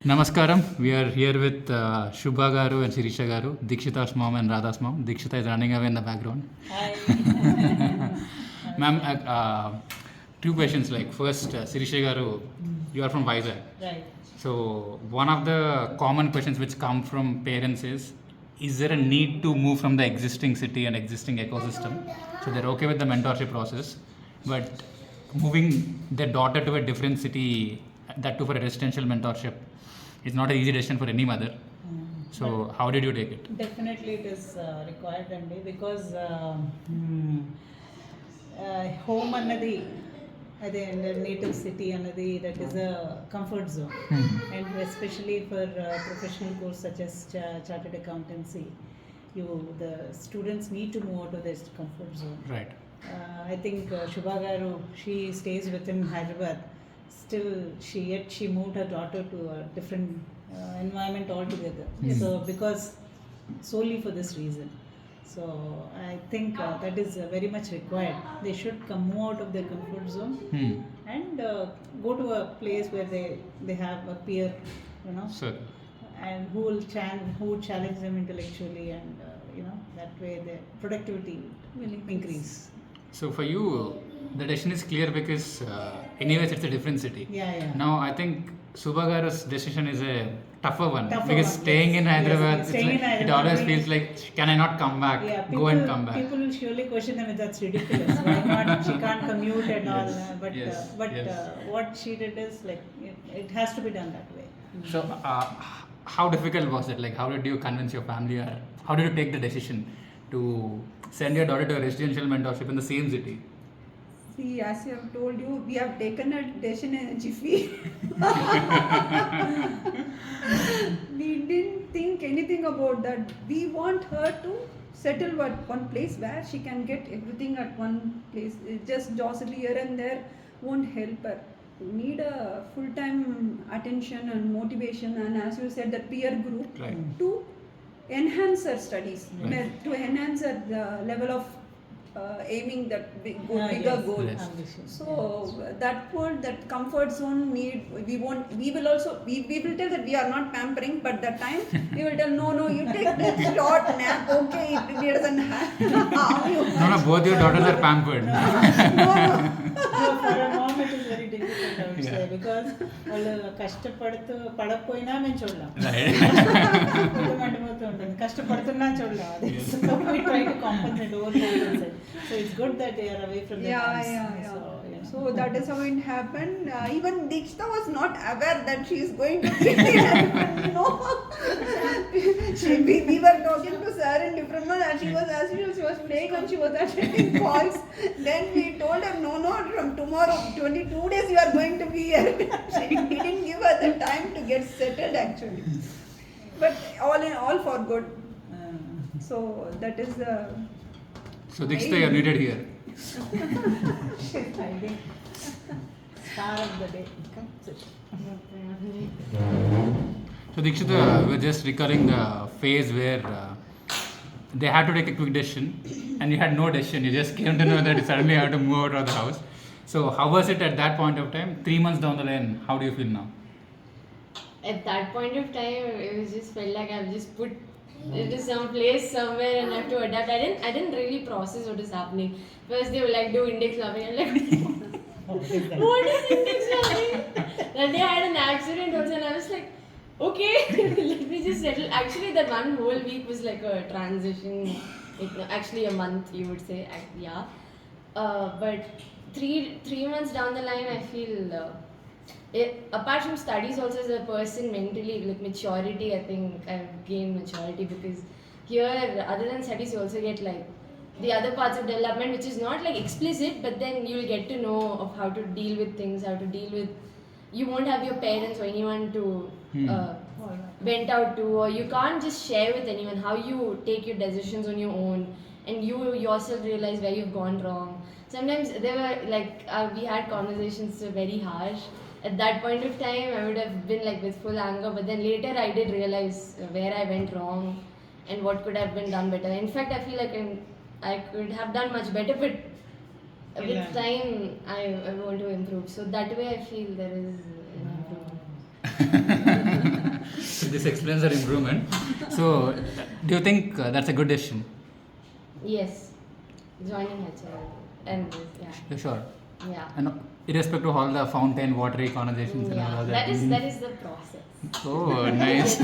Namaskaram. We are here with Shubha Garu and Sirisha Garu, Dikshita's mom and Radha's mom. Dikshita is running away in the background. Hi. Ma'am, two questions. Like first, Sirisha Garu, you are from Vizag. Right. So one of the common questions which come from parents is there a need to move from the existing city and existing ecosystem? So they're okay with the mentorship process, but moving their daughter to a different city, that too for a residential mentorship, is not an easy decision for any mother. So how did you take it? Definitely it is required అండి because home అన్నది అదే native city అన్నది that is a comfort zone and especially for professional course such as chartered accountancy the students need to move out of their comfort zone. Right. I think Shubha Garu, she stays within Hyderabad. Still, she moved her daughter to a different environment altogether. So because solely for this reason. So I think that is very much required. They should move out of their comfort zone and go to a place where they have a peer, Sir. and who will challenge them intellectually, and that way their productivity will increase. So for you, the decision is clear because anyways it's a different city. Yeah. Now I think Subhagaru's decision is a tougher one Tougher because one, staying yes. in Hyderabad, Yes, staying in it Hyderabad always means- feels like, can I not come back? Yeah, Go and come back. People will surely question them, that's ridiculous. Why not? She can't commute and all. But Yes, yes. what she did is like it has to be done that way. So how difficult was it? Like how did you convince your family, or how did you take the decision to send your daughter to a residential mentorship in the same city? See, as I have told you, we have taken a decision in a jiffy. We didn't think anything about that. We want her to settle at one place where she can get everything at one place. Just jostle here and there won't help her. We need a full-time attention and motivation, and as you said, the peer group Right. to enhance her studies, Right. to enhance her level of aiming that bigger Yes. goal. Yes. Ambition. So that comfort zone need, we will tell that we are not pampering, but that time we will tell no, you take this short nap, okay, it doesn't harm you. No, both your daughters are pampered. No. So for a mom it is very difficult, I would Yeah. say, because వాళ్ళు కష్టపడుతూ పడకపోయినా మేము చూడలేం. Right. మండిపోతూ ఉంటుంది, కష్టపడుతున్నా చూడలేం. అది so we try to compensate, overcompensate. So it's good that they are away from their homes. So that is how it happened. Even Dikshita was not aware that she is going to be we were talking to sir in different months, and she was as usual, she was playing and she was attending calls. Then we told her, no, from tomorrow, 22 days you are going to be here. She didn't give her the time to get settled actually. But all in all for good. So that is the... So Dikshita, you're needed here. I think star of the day. Come sit. So Dikshita, we're just recalling the phase where they had to take a quick decision and you had no decision. You just came to know that you suddenly had to move out of the house. So how was it at that point of time? 3 months down the line, how do you feel now? At that point of time, it was just felt like I've just put into some place somewhere and I have to adapt. I didn't really process what is happening. First they were like, do index loving. I'm like, what is index loving? Then they had an accident also and I was like, okay, let me just settle. Actually that one whole week was like a transition, actually a month you would say, yeah. But three months down the line I feel apart from studies also as a person mentally, like maturity, I think I've gained maturity, because here other than studies you also get like the other parts of development which is not like explicit, but then you'll get to know of how to deal with things, how to deal with, you won't have your parents or anyone to vent out to, or you can't just share with anyone, how you take your decisions on your own and you yourself realize where you've gone wrong. Sometimes there were like we had conversations very harsh. At that point of time I would have been like with full anger, but then later I did realize where I went wrong and what could have been done better. In fact I feel like I could have done much better, but with time I want to improve. So that way I feel there is an improvement. this explains her improvement. So, do you think that's a good decision? Yes, joining HR and this, yeah. You're sure? Yeah. And irrespective of all the fountain watery conversations and all Yeah, of that is the process. Oh, nice.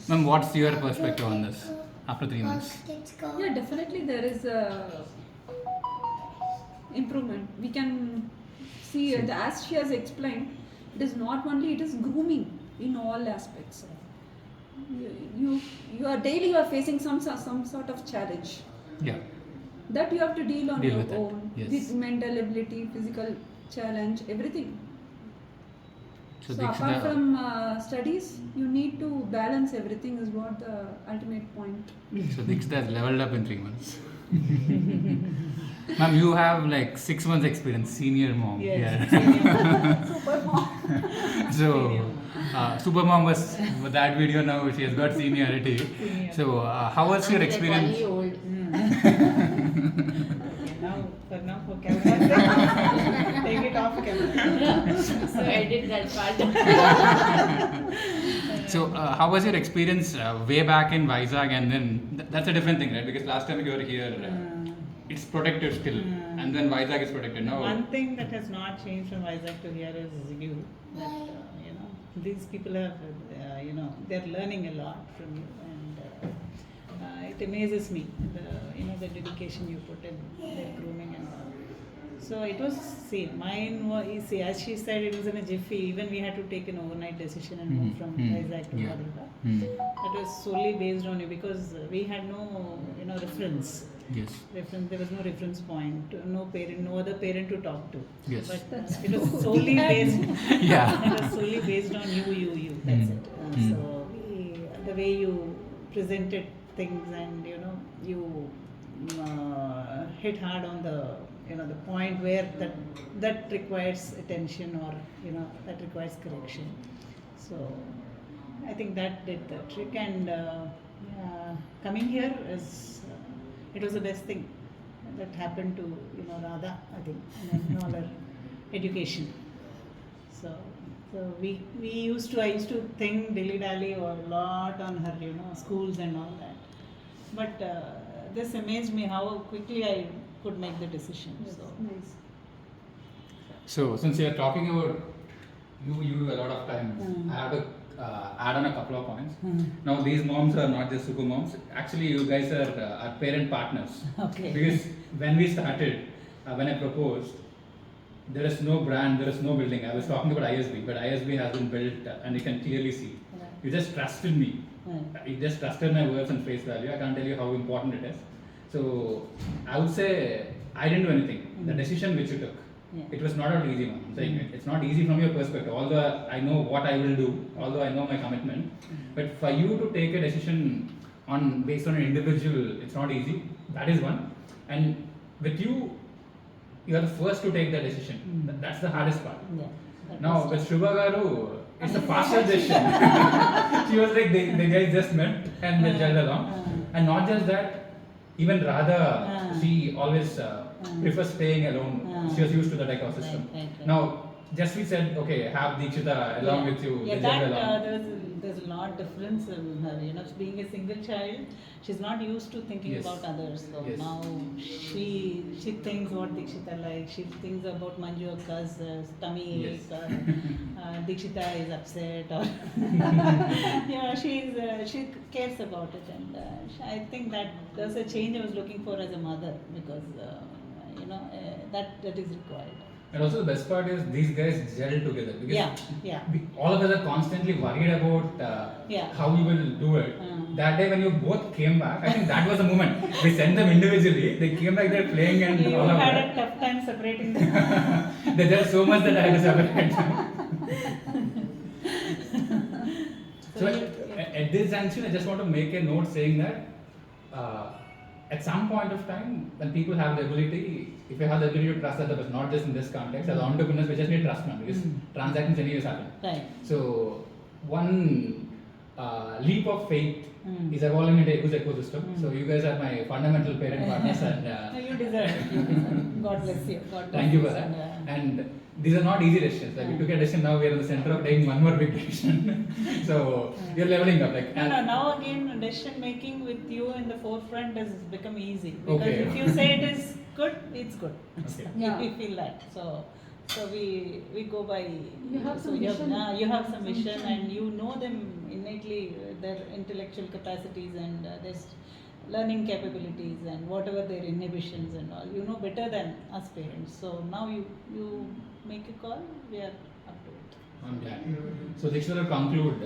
Ma'am, what's your perspective on this after 3 months? Yeah, definitely there is a improvement. We can see it as she has explained. It is not only, it is grooming in all aspects. You are daily you are facing some sort of challenge Yeah. that you have to deal on Deal your with it, own yes. with mental ability, physical challenge, everything. So Deekshita- apart from studies, you need to balance everything is what the ultimate point. So Deekshita has leveled up in 3 months. Ma'am, you have like 6 months experience, senior mom. Yes. Yeah. Super mom. So, Supermom was with that video now, she has got seniority. Senior. So, how was your I'm experience? like only old. Okay, now for camera. Take it off camera. So edit that part. So, how was your experience way back in Vizag, and then that's a different thing, right? Because last time you were here, it's protected still, and then Vizag is protected now. One thing that has not changed from Vizag to here is you. That, these people have, they're learning a lot from you, and it amazes me, the dedication you put in their grooming and all. So it was, mine was, as she said, it was in a jiffy. Even we had to take an overnight decision and move from Vizag to Yeah. Hyderabad. That was solely based on you because we had no, reference. Yes. There was no reference point, no other parent to talk to. Yes. But it was solely based. Yeah. It was solely based on you. That's it. So the way you presented things, and you hit hard on the point where that requires attention, or that requires correction. So I think that did the trick, and coming here is. It was the best thing that happened to Radha, I think, and all her education. So I used to think dilly-dally a lot on her, schools and all that. But this amazed me how quickly I could make the decision. Yes, So nice. So, since you are talking about you a lot of time, I have to add on a couple of points. Now, these moms are not just super moms. Actually, you guys are parent partners. Okay. Because when we started, when I proposed, there is no brand, there is no building. I was talking about ISB, but ISB has been built, and you can clearly see. Right. You just trusted me. Right. You just trusted my words and face value. I can't tell you how important it is. So, I would say I didn't do anything. The decision which you took, Yeah. it was not an easy one. I'm saying it's not easy from your perspective. Although I know what I will do, although I know my commitment, but for you to take a decision based on an individual, it's not easy. That is one. And with you, you are the first to take that decision. That's the hardest part. Yeah. That Now was with Shubha Garu, it's a faster decision. She was like, they guys just met and they gelled along. And not just that, even Radha, she always prefers staying alone. She was used to that ecosystem. Right. Now, just we said, okay, have Deekshita along with you. Yeah, they that gelled along. there's a lot difference in her. Being a single child, she's not used to thinking Yes. about others. So Yes. now she thinks what Deekshita likes. She thinks about Manju Akka's tummy ache, Yes. or Deekshita is upset, or she cares about it, and I think that there's a change I was looking for as a mother, because that is required. And also the best part is these guys gel together. Because Yeah. all of us are constantly worried about how we will do it. That day when you both came back, I think that was the moment. We sent them individually. They came back there playing and You all of had that. a tough time separating them. There's so much that I had to separate. So at this junction, I just want to make a note saying that at some point of time, when people have the ability, if you have the ability to trust others, not just in this context, as entrepreneurs, we just need trust, man, because transactions anyways happen. Right. So one leap of faith is evolving into a ecosystem. So you guys are my fundamental parent partners, and You deserve it. God bless you. God bless thank you for you, that. and, And these are not easy decisions. Like we took a decision, now we are in the center of taking one more big decision. So you're leveling up. Like No, now again, decision making with you in the forefront has become easy. Because Okay. if you say it is good, it's good. Okay. Yeah. We feel that. So we go by. You have some you vision. you have some vision, Some- and you know them innately, their intellectual capacities and their learning capabilities and whatever their inhibitions and all. You know better than us parents. So now you make a call. We are up to it. I'm glad. So Diksha will conclude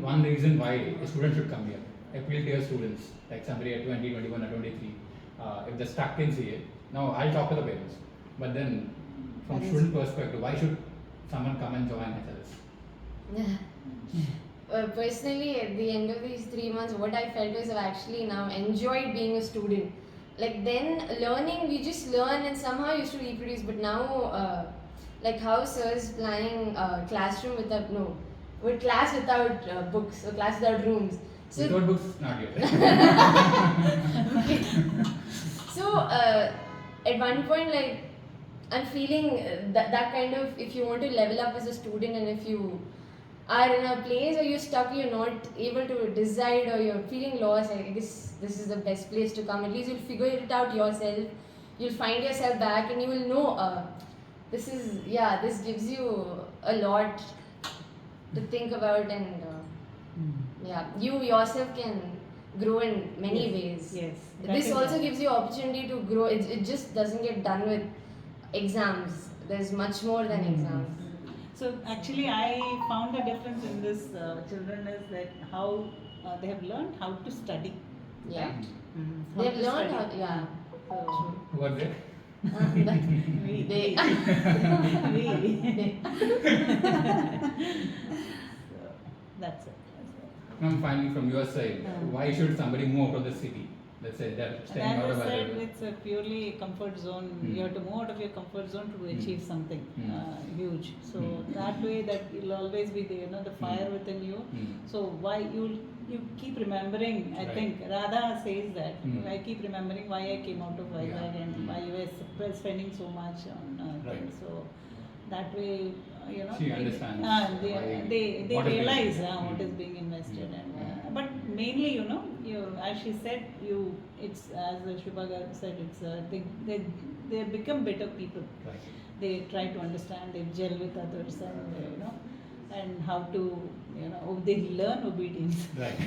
one reason why a student should come here. Appeal to your students, like somebody at 20, 21 or 23, if they're stuck in CA. Now I'll talk to the parents, but then from That is- student perspective, why should someone come and join HLS? Personally, at the end of these 3 months, what I felt was I've actually now enjoyed being a student. Like then learning, we just learn and somehow used to reproduce. But now, like how sir is planning classroom without with class without books or class without rooms. So Without books, not yet. so at one point, like I'm feeling that kind of, if you want to level up as a student and if you are in a place or you're stuck, you're not able to decide or you're feeling lost, I guess this is the best place to come. At least you'll figure it out yourself. You'll find yourself back and you will know this gives you a lot to think about and you yourself can grow in many Yes, ways. yes. That This is also right. gives you opportunity to grow. It just doesn't get done with exams. There's much more than exams. So actually, I found a difference in this children is that how they have learned how to study. Yeah. How They've to learned study. how, yeah. So, Who are they? we, They- we. So, that's it. Now, finally, from your side, why should somebody move out of the city? Let's say they're staying And out as of I said, Hyderabad. it's a purely comfort zone. You have to move out of your comfort zone to achieve something huge. So that way, that will always be the the fire within you. So why you keep remembering? I Right. think Radha says that I keep remembering why I came out of Vizag Yeah. and why I was spending so much on Right. things. So that way, She understands they why- they what is being- realize what is being invested and but mainly you as she said it's as Shubhaga said it's they become better people. Right. They try to understand, they gel with others and and how to they learn obedience. Right.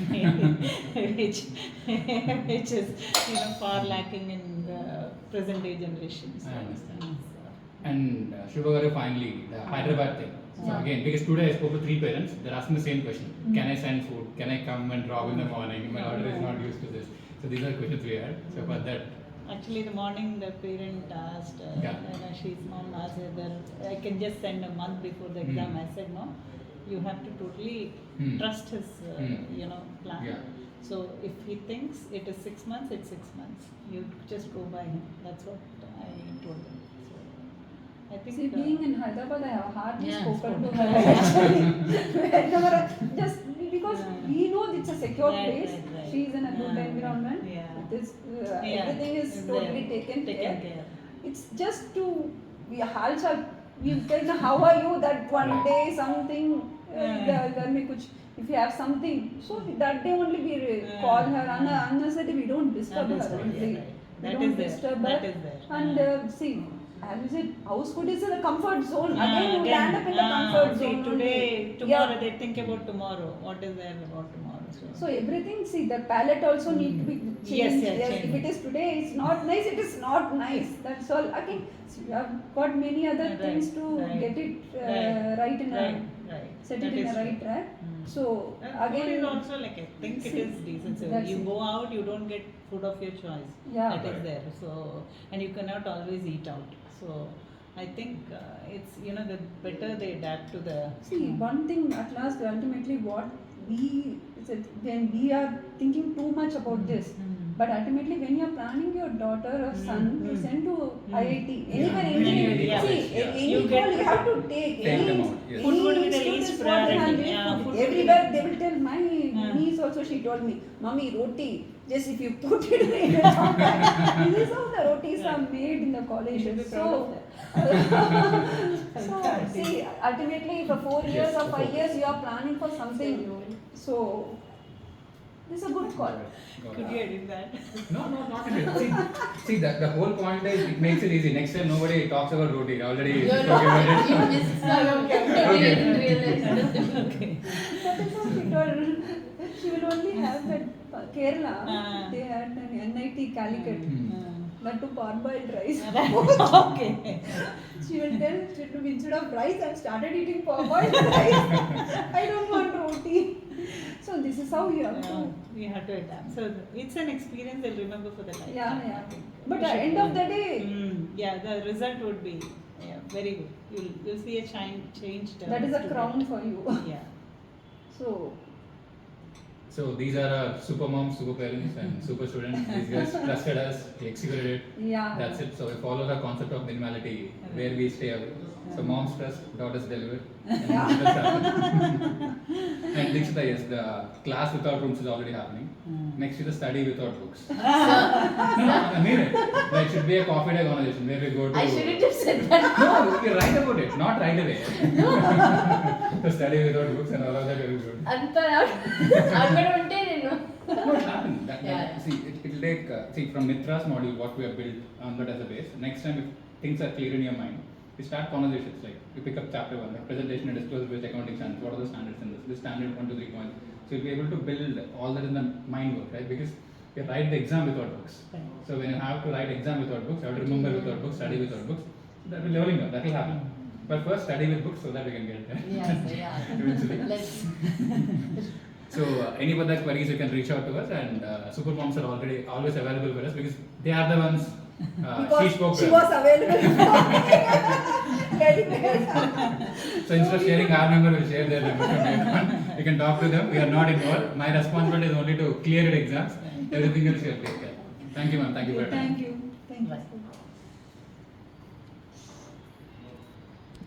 which is far lacking in the present day generation. I understand. So, And Shubhagaru, finally, the Hyderabad thing. So again, because today I spoke to 3 parents, they're asking the same question. Can I send food? Can I come and drop in the morning? My daughter is not used to this. So these are questions we had. So for that, actually, the morning the parent asked, she's mom asked whether I can just send a month before the exam. I said no, you have to totally trust his plan. Yeah. So if he thinks it is 6 months, it's 6 months. You just go by him. That's what I told them. So I think See, being in Hyderabad, I have hardly Yeah, spoken to spoken. her actually. Whenever just because Yeah. we know it's a secure Right, place. right. She is in a good Yeah. environment. Yeah. It is, Yeah. everything is Is totally there. taken Taken care. care. It's just to we halchal. You tell me how are you that one Right. day something Yeah. घर में कुछ if you have something so that day only we Yeah. call her unnecessarily we don't disturb her. Understood, We- yeah, right. we That don't is there. disturb That her. is there. And see, as you said, house food is a comfort zone. Again, you Again, land up in the comfort see, zone. today, only. tomorrow, Yeah. they think about tomorrow. What is there about tomorrow? So everything, see, the palette also need to be changed. Yes, yeah, If changed. it is today, it's not nice. It is not nice. That's all. Again, so you have got many other Right, things to right, get it right, right in right, a right. set That it in is a right true. track. So And food again, is also like I think it See, is decent. So that's you it. go out, you don't get food of your choice. Yeah. That is Right. there. So and you cannot always eat out. So I think it's the better they adapt to the. see, one thing at last, ultimately, what we said when we are thinking too much about this. But ultimately, when you are planning your daughter or son to send to IIT, anywhere, Yeah. engineering, Yeah. see, Yeah. any You call get- you have to take. Take Any them out, yes. Food would be the institute least is what they priority. handle. Yeah, food would be- Everywhere they will tell my Chinese also she told me, Mommy, roti, just if you put it in a chocolate. This is how the rotis are made in the college. You should be proud of So, see, ultimately for 4 years Yes, or 5 of years you are planning for something. So, this is a good call. Could you edit that? No, not it. See, the whole point is it makes it easy. Next time nobody talks about roti. Already You're talking not. about You it. missed some. Okay. You didn't realize. Okay. That is how she told. She will only have that Kerala. They had an NIT Calicut. That to parboiled rice. Okay. She will tell instead of rice, I started eating parboiled rice. I don't want roti. So this is how you have to. We have to adapt. So it's an experience they'll remember for the life. Yeah. I think. But We at the should end of learn. the day, Yeah, the result would be very good. You'll see a changed. that is a student. crown for you. Yeah. So, These are our super moms, super parents, and super students. These guys trusted us, we executed it. yeah. That's it. So we follow the concept of minimality, where we stay away. So moms trust, daughters deliver. And Dikshita, yes, the class without rooms is already happening. Next is the study without books. No, I mean it. Like, it should be a coffee day conversation where we go to. I shouldn't have said that. No, you write about it, not right away. The study without books and all of that very good. అక్కడ ఉంటే నేను No, it happened. Yeah. See, it'll take, from Mitra's module, what we have built on that as a base. Next time, if things are clear in your mind, we start conversations. Like, we pick up chapter 1, like presentation and disclosure-based accounting standards. What are the standards in this? This standard 1, 2, 3 points. So, you'll be able to build all that in the mind work, right? Because you write the exam without books. Right. So, when you have to write exam without books, you have to remember without books, study without books. That will learning, that will happen. But first, study with books so that we can get there. yeah. Eventually. Let's So any further queries you can reach out to us, and super moms are always available for us because they are the ones. She spoke. She was available. So instead of sharing our number, we'll share their number. You can talk to them. We are not involved. My responsibility is only to clear your exams. Everything else you will take care. Thank you, ma'am. Thank you for your time. Thank you. Thank you.